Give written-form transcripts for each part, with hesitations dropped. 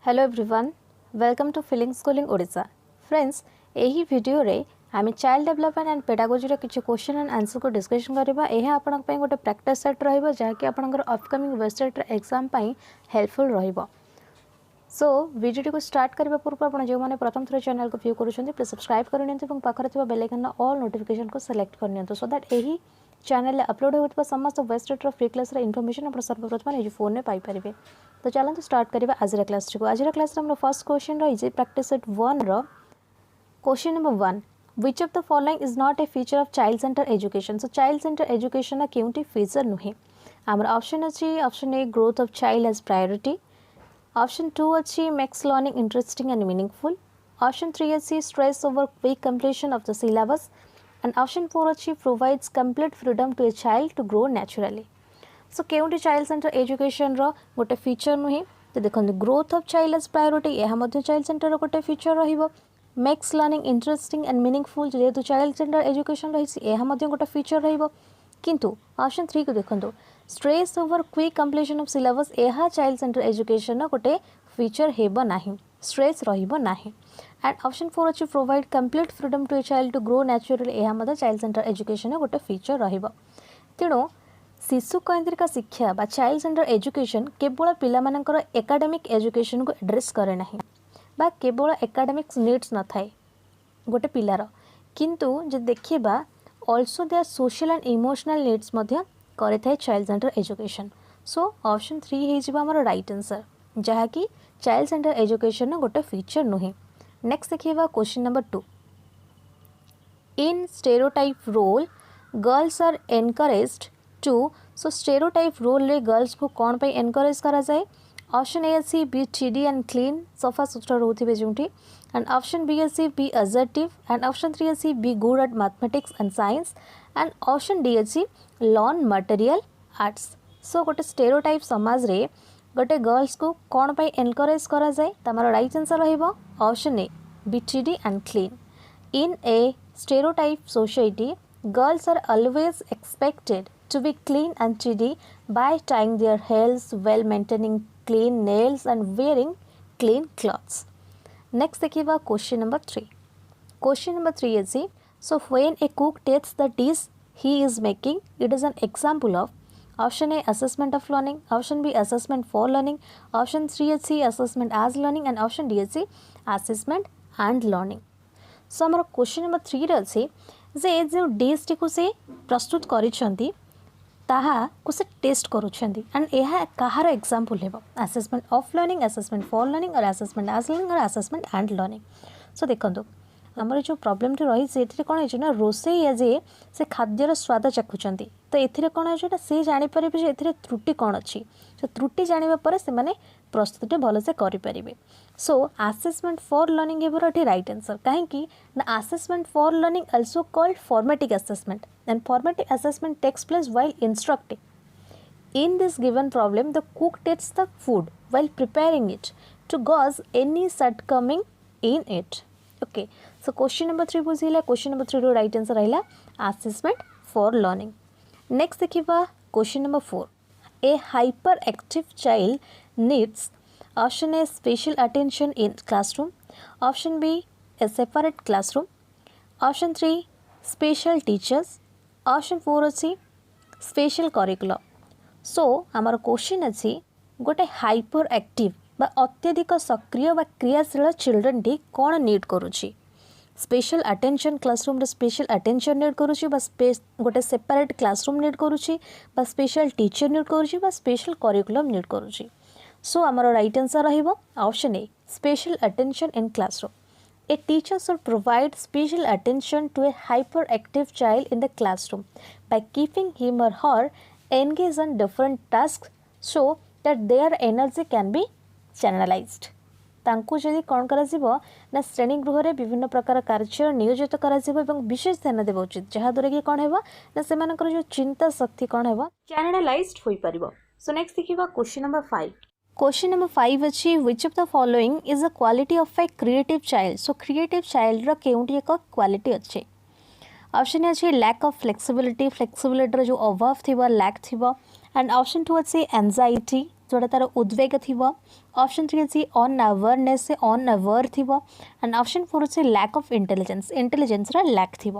Hello everyone, welcome to feeling schooling Odisha. Friends, यही video रे आम चाइल्ड डेवलपमेंट एंड पेडागोजी किसी क्वेश्चन एंड आंसर को डिस्कशन करबा। यह आपण गोटे प्रैक्टिस सेट रहिबो जहाँकि आपनकर अपकमिंग वेबसाइट एग्जाम पई हेल्पफुल रहिबो। सो वीडियो को स्टार्ट करबा पूर्व आपण जो माने प्रथम थ्रो चैनल को व्यू करूछन्ती प्लीज सब्सक्राइब कर नियंतु और पाखरे थिबा बेल आइकन ऑल नोटिफिकेशन को सिलेक्ट कर नियंतु सो दैट यही चैनल अपलोड होता समस्त वेबसाइट फ्री क्लास इनफॉरमेशन आप सर्वप्रथम निज फोन में पाइपर। तो चलते स्टार्ट करवा आज क्लास को। आज क्लास फर्स्ट क्वेश्चन रही प्रैक्टिस सेट 1 रो question number 1, which of the following is not a feature of child centre education. So child centre education केउंटी फीचर नुहे। आमर ऑप्शन अच्छी option a growth of child as priority, option 2 अच्छी makes learning interesting and meaningful, option 3 अच्छी stress over quick completion of the syllabus and option 4 अच्छी provides complete freedom to A child to grow naturally. So केउंटी child centre education रो गोटे feature नुहे। तो देखो growth of child as priority यह child centre गोटे फीचर रहिबो। Makes learning interesting and meaningful जेहेतु चाइल्ड सेंटर एजुकेशन रही गोटे फीचर रहिबो। किंतु ऑप्शन 3 को देखो stress over quick completion of syllabus यह चाइल्ड सेंटर एजुकेशन गोटे फीचर हेबो नाही, स्ट्रेस रहिबो नाही। एंड ऑप्शन 4 अच्छी provide complete freedom to A child to grow naturally यह चाइल्ड सेंटर एजुकेशन गोटे फीचर रहिबो। तेणु शिशु केन्द्रिक शिक्षा बा चाइल्ड सेंटर एजुकेशन केवल पिलामानकर एकाडेमिक एजुकेशन को एड्रेस करे नाही बा केवल एकाडेमिक्स नीड्स न थाए गोटे पिलार, किंतु जे देखिबा also their social and emotional needs मध्य करे थाए child centre education. So option 3 हे जिबा हमर राइट आंसर जहा कि चाइल्ड सेंटर एजुकेशन गोटे फीचर नुहे। नेक्स्ट देखिबा question number 2, in stereotype role girls are encouraged to. So stereotype role रे गर्ल्स को कौन पे एनकरेज करा जाए। ऑप्शन ए अच्छी बी टीडी एंड क्लीन सफा सुथरा रोथे जोटी, एंड ऑप्शन बी अच्छी बी असर्टिव, एंड ऑप्शन 3 अच्छी be good at mathematics and science, and option D अच्छी लर्न मटेरियल आर्ट्स। सो गोटे स्टेरियोटाइप समाज रे गोटे गर्ल्स को कौन पे एनकरेज करा जाए तमार राइट आंसर रहिबो option A B T D and clean. In a stereotype society girls are always expected to be clean and tidy by tying their hairs well, maintaining clean nails and wearing clean clothes. Next देखिए question number 3. Question number 3 is so when a cook tastes the dish he is making, it is an example of option A assessment of learning, option B assessment for learning, option 3 is assessment as learning, and option D is assessment and learning. So हमारा question number 3 रे अछि जे जो dish T को से प्रस्तुत करिसेंती ताहा को से टेस्ट करूछंती एंड यह कहार एग्जांपल हेबो assessment of learning, assessment for learning और असेसमेंट एज लर्निंग और असेसमेंट एंड लर्निंग। सो देखंतु हमर जो प्रॉब्लम टी रही से कोन है ना रोसैया जे से खाद्यर स्वाद चाखुचंती तो एथिरे कोन है ना से जानि परिबे जे एथिरे त्रुटि कोन अछि। सो त्रुटि जानिबा परे से माने प्रस्तुति भल से करि परिबे। सो असेसमेंट फॉर लर्निंग हेबर एठी राइट आंसर काहे कि ना assessment for learning also called formative assessment and formative assessment takes place while instructing. In this given problem, the cook tastes the food while preparing it to gauge any shortcoming in it. Okay, so question number 3 बुझिला। question number 3 रो right answer आइला assessment for learning. Next देखिबा question number 4, a hyperactive child needs option A special attention in classroom, option B a separate classroom, option 3 special teachers, option 4 अछि special curriculum. सो आमर question अच्छी गोटे hyper active बा अत्यधिक सक्रिय बा क्रियाशील चिल्ड्रेन टी कौन नीड करुच्ची। स्पेशल अटेंशन क्लासरूम रे स्पेशल अटेंशन नीड करुच्ची बा गोटे सेपरेट क्लासरूम नीड करुच्ची बा स्पेशल टीचर नीड करुच्ची बा स्पेशल करिकुलम नीड करुच्ची। सो आमर राइट आंसर रहिबो option A special attention in classroom. A teacher should provide special attention to a hyperactive child in the classroom by keeping him or her engaged in different tasks so that their energy can be channelized. तांकु जदि कौन करा जिवो ना श्रेणी गृह रे विभिन्न प्रकार कार्य नियोजित करा जिवो एवं विशेष ध्यान देबो उचित जहा द्वारा कि कौन हेबो ना सेमानकर जो चिंता शक्ति कौन हेबो चैनलाइज्ड होई परिबो। सो नेक्स्ट देखिबा क्वेश्चन नंबर 5. क्वेश्चन नंबर 5 अछि which of the following is a quality of a creative child. So creative child रो केउंटी एक क्वालिटी अछि। ऑप्शन अच्छे लैक ऑफ फ्लेक्सिबिलिटी रो जो अभाव थिबा लैक थिबा, एंड ऑप्शन 2 अच्छे एंजाइटी, जोटा तार उद्वेग थी। ऑप्शन 3 अच्छी अनअवेयरनेस से अनअवेयर थी। एंड ऑप्शन 4 अच्छे lack of intelligence intelligence lack थी।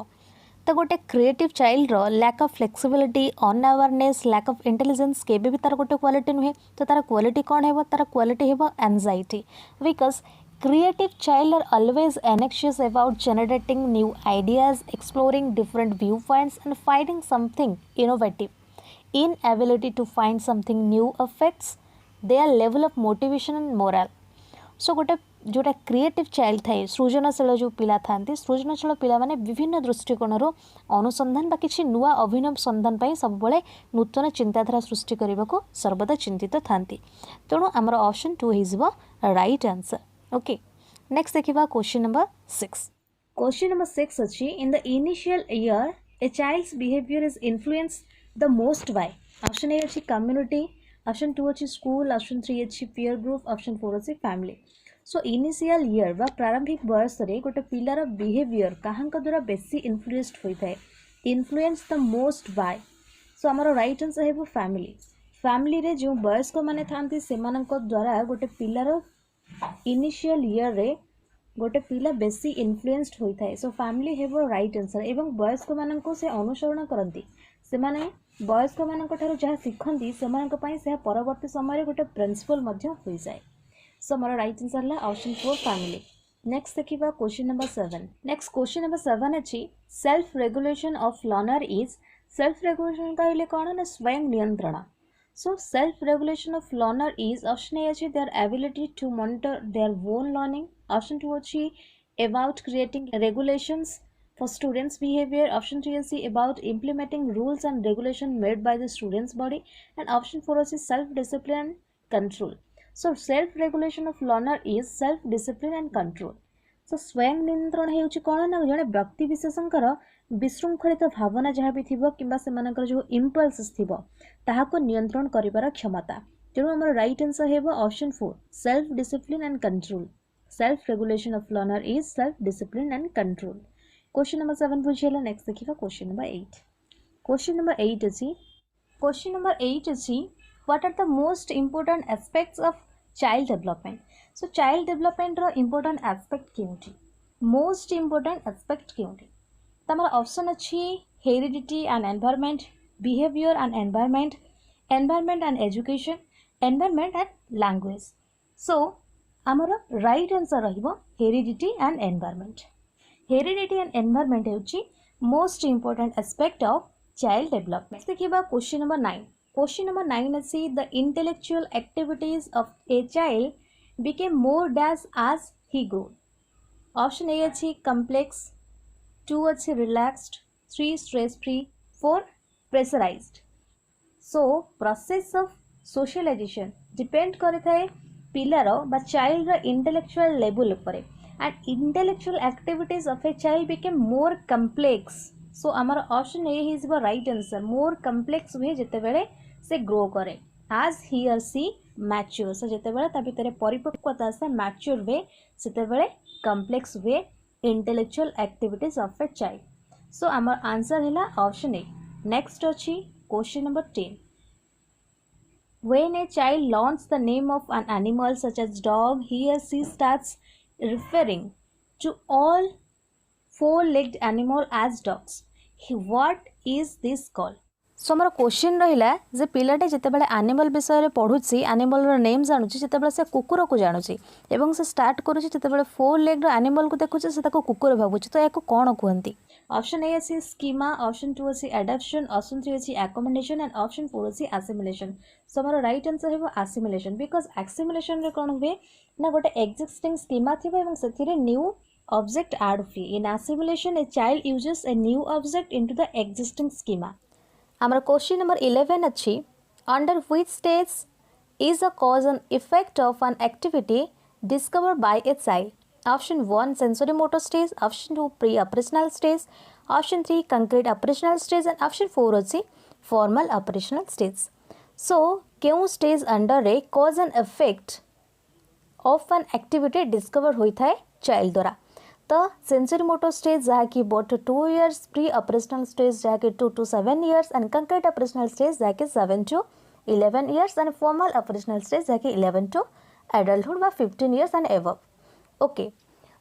तो गोटे क्रिएटिव चाइल्ड रो lack of flexibility unawareness lack of intelligence केबे भी तार गोटे क्वालिटी नुहे। तो तार क्वालिटी कौन है? तार क्वालिटी है anxiety because creative child are always anxious about generating new ideas, exploring different viewpoints and finding something innovative. Inability to find something new affects their level of motivation and morale. So गोटे जोटा creative child थाए सृजनशील जो पिला था सृजनशील पिला माने विभिन्न दृष्टिकोण अनुसंधान बा किसी नुआ अभिनव संधान पाई सब बड़े नूतन चिंताधारा सृष्टि करने को सर्वदा चिंतित था। तेणु आमर ऑप्शन 2 हो राइट आंसर। ओके नेक्स्ट देखिबा क्वेश्चन नंबर 6। क्वेश्चन नंबर 6 अच्छी in the initial year a child's behaviour is influence the most by. Option A अच्छी कम्युनिटी, ऑप्शन 2 अच्छी स्कूल, ऑप्शन 3 अच्छी पीयर ग्रुप, ऑप्शन 4 अच्छी फैमिली। सो इनिशियल ईयर बा प्रारंभिक बयस रे गोटे पिलार बिहेवियर काहांक द्वारा बेसी इन्फ्लुएंस्ड होता है? Influence the most by. So आमर राइट आंसर है फैमिली। फैमिली रे जो वयस्क माने थांती सेमानक द्वारा गोटे पिलार इनिशियल ईयर रे गोटे पिला बेसी इन्फ्लुएंस्ड होता है। सो फैमिली हेब राइट आंसर। एवं वयस्क मानक से अनुसरण करती से माने वयस्क मानक ठारू जहाँ शिखती से परवर्ती समय गोटे प्रिंसिपल हो जाए। सो हमारा राइट आंसर है ऑप्शन 4 फैमिली। नेक्स्ट देखिबा question number 7। Next question number 7 अच्छी self regulation of learner is. Self regulation कहले कौन ना स्वयं नियंत्रण। So self-regulation of learner is option A is their ability to monitor their own learning. Option 2 is about creating regulations for students' behavior. Option 3 is about implementing rules and regulation made by the students' body. And option 4 is self-discipline and control. So self-regulation of learner is self-discipline and control. So स्वयं नियंत्रण हेउची कौन ना जड़े व्यक्ति विशेषकर विशृंखलित भावना जहाँ भी थी कि जो इम्पल्स थी ताहाको नियंत्रण करिबार क्षमता। तेणु आम राइट आंसर है option 4 self discipline and control. Self regulation of learner is self discipline and control. Question number 7 बुझेला। नेक्स्ट देखिबा क्वेश्चन नंबर 8। क्वेश्चन नंबर 8 अछि what are the most important aspects of child development. So child development रो important aspect केउठी? Most important aspect केउठी? तमरा option अछि heredity and environment, behaviour and environment, environment and education, environment and language. So आमर right answer रहिबो heredity and environment. Heredity and environment हेउची most important aspect of child development. देखिबा question number 9। Question number 9 अछि the intellectual activities of a child became more dash as he grew. Option A अच्छी complex, 2 अच्छी relaxed, 3 stress free, 4 pressurized. So process of socialization depend करिथाए पिलार बा child रा intellectual level उपरे and intellectual activities of a child became more complex. So आमर option A is the right answer. More complex हुए जिते बेले से grow करे as he or she mature। so जिते बेले ता भितर परिपक्वता आसे मैच्योर हुए सेते बेले कम्प्लेक्स हुए intellectual activities of a child. So आमर आंसर है ऑप्शन ए। नेक्स्ट अच्छी question number 10। When a child learns the name of an animal such as dog, he or she starts referring to all four-legged animal as dogs. What is this called? So more question रहा जे पिलाटे जितेबाला animal विषय पढ़ुची animal name जानूची जितेबाला से कुकुर को जानूची एवं से start करुची जितेबाला 4 leg animal को देखुची से ताको कुकुर भाबुची। तो याको कोन कहंती? ऑप्शन ए अछि स्कीमा, ऑप्शन 2 अछि एडॉप्शन, ऑप्शन 3 अछि एकोमोडेशन एंड ऑप्शन 4 अछि एसिमिलेशन। सो मोर राइट आंसर हेबो एसिमिलेशन बिकॉज एसिमिलेशन रे कोन हुए ना गोटे एक्जिस्टिंग स्कीमा थिबो एवं सेथिरे न्यू ऑब्जेक्ट ऐड हुए। In assimilation a child uses a new object into the existing schema. आमर क्वेश्चन नंबर 11 अच्छी under which stage is a cause and effect of an activity discovered by a child. Option 1 sensory motor stage, option 2 pre operational stage, option 3 concrete operational stage and option 4 अच्छी formal operational stage. So क्यों stage under रे cause and effect of an activity discover होता है child द्वारा। तो sensory motor stage जहाँकि 1 to 2 years, pre operational stage जहाँकि 2 to 7 years and concrete operational stage जहाँकि 7 to 11 years and formal operational stage जहाँकि 11 to adulthood बा 15 years and above. Okay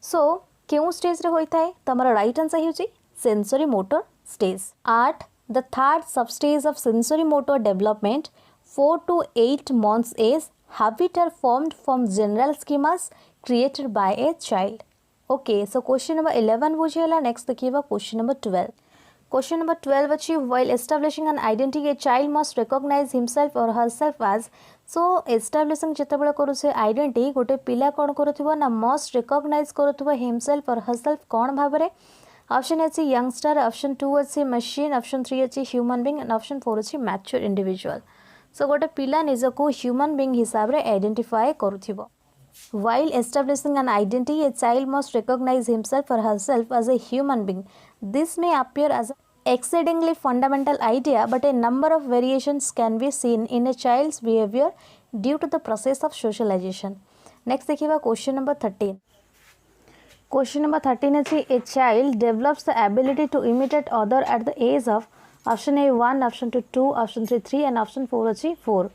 so क्यों स्टेज रे होता है तमरा राइट आंसर होची sensory motor stage. 8 the third sub stage of sensory motor development 4 to 8 months is habit are formed from general schemas created by a child. Okay so question number 11 बुझेला. Next देखिए question number 12. Question number 12 अच्छी while establishing an identity a child must recognize himself or herself as. So establishing जितेबाला करुचे identity गोटे पिला कौन करुथिबो ना मस्ट रिकॉग्नाइज करुथिबो हिमसेल्फ और हरसेल्फ कौन भाबरे. ऑप्शन अच्छी यंगस्टर, ऑप्शन 2 अच्छी मशीन, ऑप्शन 3 अच्छी ह्यूमन बीइंग एंड ऑप्शन 4 अच्छी मैच्योर इंडिविजुअल. सो गोटे पिला निजको ह्यूमन बीइंग हिसाब रे identify करुथिबो. While establishing an identity, a child must recognize himself or herself as a human being. This may appear as an exceedingly fundamental idea, but a number of variations can be seen in a child's behavior due to the process of socialization. Next, देखिए question number 13. Question number 13 is a child develops the ability to imitate other at the age of option A 1, option 2, option 3 3 and option 4 अच्छी 4.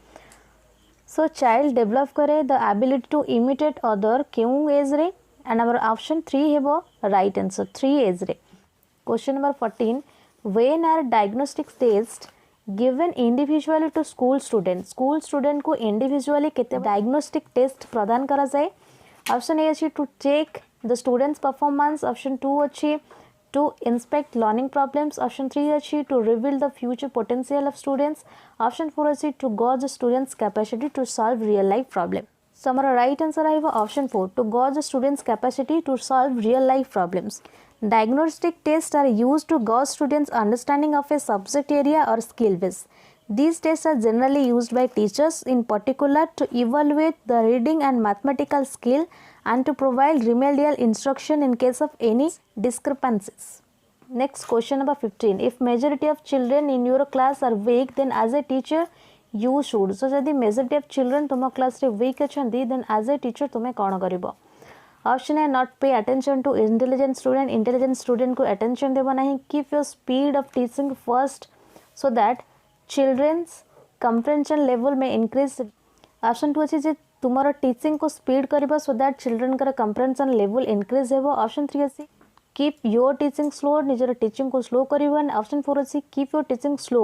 So child develop करे the ability to imitate other क्यों age रे and our option 3 हेबो right answer 3 age रे. Question number 14 when are diagnostic test given individually to school student को individually केते diagnostic test प्रदान करा जाए. ऑप्शन ए अछि to check the students performance, option 2 अछि to inspect learning problems, option 3 अच्छी to reveal the future potential of students, option 4 अच्छी to gauge the students capacity to solve real life problem. So हमारा right answer आएगा option 4 to gauge the students capacity to solve real life problems. Diagnostic tests are used to gauge students understanding of a subject area or skill base. These tests are generally used by teachers in particular to evaluate the reading and mathematical skill and to provide remedial instruction in case of any discrepancies. Next question number 15. If majority of children in your class are weak, then as a teacher you should. So जदि majority of children तुम class रे weak अछंती, then as a teacher तुम्हें कौन करिबो. Option A not pay attention to intelligent student को attention देबो नहीं. Keep your speed of teaching first so that children's comprehension level may increase. Option 2 अच्छी जे तुम्हारा टीचिंग को स्पीड करबा सो दैट चिल्ड्रन का कंप्रेhension लेवल इंक्रीज हेबो. ऑप्शन 3 अछि कीप योर टीचिंग स्लो, निजर टीचिंग को स्लो करबा. एंड ऑप्शन 4 अछि कीप योर टीचिंग स्लो,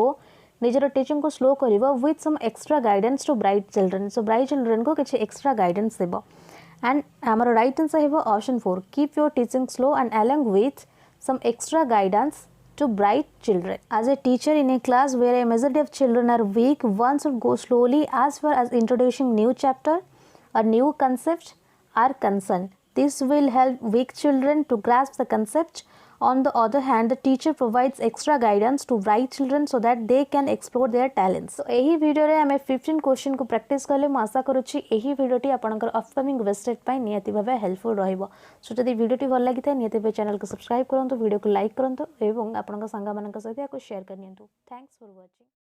निजर टीचिंग को स्लो करबा with some extra guidance to bright children. So bright children को किछि एक्स्ट्रा गाइडेंस देबो. एंड हमारा राइट आंसर हेबो option 4 keep your teaching slow and along with some extra guidance to bright children. As a teacher in a class where a majority of children are weak, one should go slowly as far as introducing new chapter or new concept are concerned. This will help weak children to grasp the concept. On the other hand, the teacher provides extra guidance to bright children so that they can explore their talents. So एही video रे हमें 15 question को practice करले मु आशा करूची एही वीडियोटी आपनकर upcoming wasted पाई नियति भाबे हेल्पफुल रहइबो. सो जदि वीडियोटी भल लागिता नियति भाबे चैनल को सब्सक्राइब करंतु, वीडियो को लाइक करंतु एवं आपनकर संगा मानक सहित याको शेयर करनियंतु. Thanks for watching.